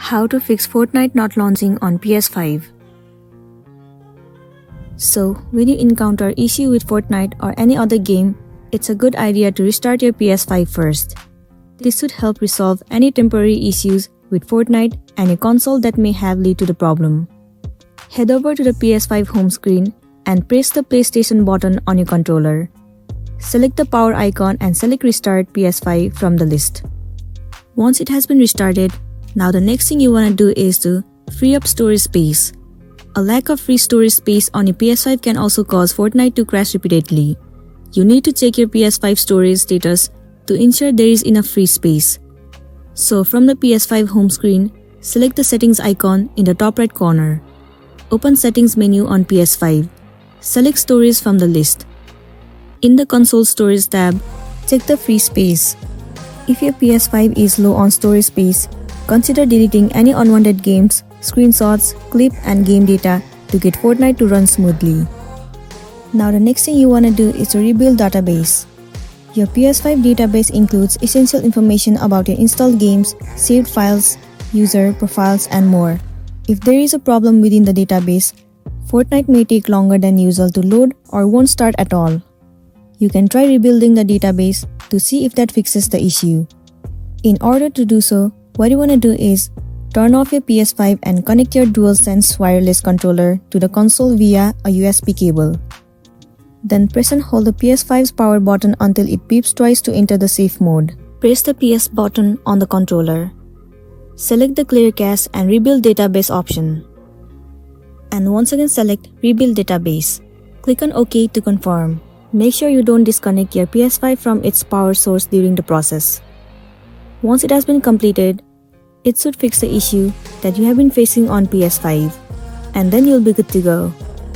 How to fix Fortnite not launching on PS5. So, when you encounter issue with Fortnite or any other game, it's a good idea to restart your PS5 first. This should help resolve any temporary issues with Fortnite and your console that may have led to the problem. Head over to the PS5 home screen and press the PlayStation button on your controller. Select the power icon and select Restart PS5 from the list. Once it has been restarted, now the next thing you want to do is to free up storage space. A lack of free storage space on your PS5 can also cause Fortnite to crash repeatedly. You need to check your PS5 storage status to ensure there is enough free space. So from the PS5 home screen, select the settings icon in the top right corner. Open settings menu on PS5. Select storage from the list. In the console storage tab, check the free space. If your PS5 is low on storage space, consider deleting any unwanted games, screenshots, clip and game data to get Fortnite to run smoothly. Now the next thing you want to do is to rebuild database. Your PS5 database includes essential information about your installed games, saved files, user profiles and more. If there is a problem within the database, Fortnite may take longer than usual to load or won't start at all. You can try rebuilding the database to see if that fixes the issue. In order to do so, what you want to do is turn off your PS5 and connect your DualSense wireless controller to the console via a USB cable. Then press and hold the PS5's power button until it beeps twice to enter the safe mode. Press the PS button on the controller. Select the Clear Cache and Rebuild Database option. And once again select Rebuild Database. Click on OK to confirm. Make sure you don't disconnect your PS5 from its power source during the process. Once it has been completed, it should fix the issue that you have been facing on PS5, and then you'll be good to go.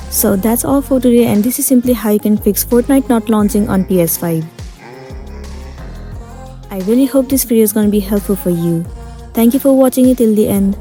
So that's all for today, and this is simply how you can fix Fortnite not launching on PS5. I really hope this video is going to be helpful for you. Thank you for watching it till the end.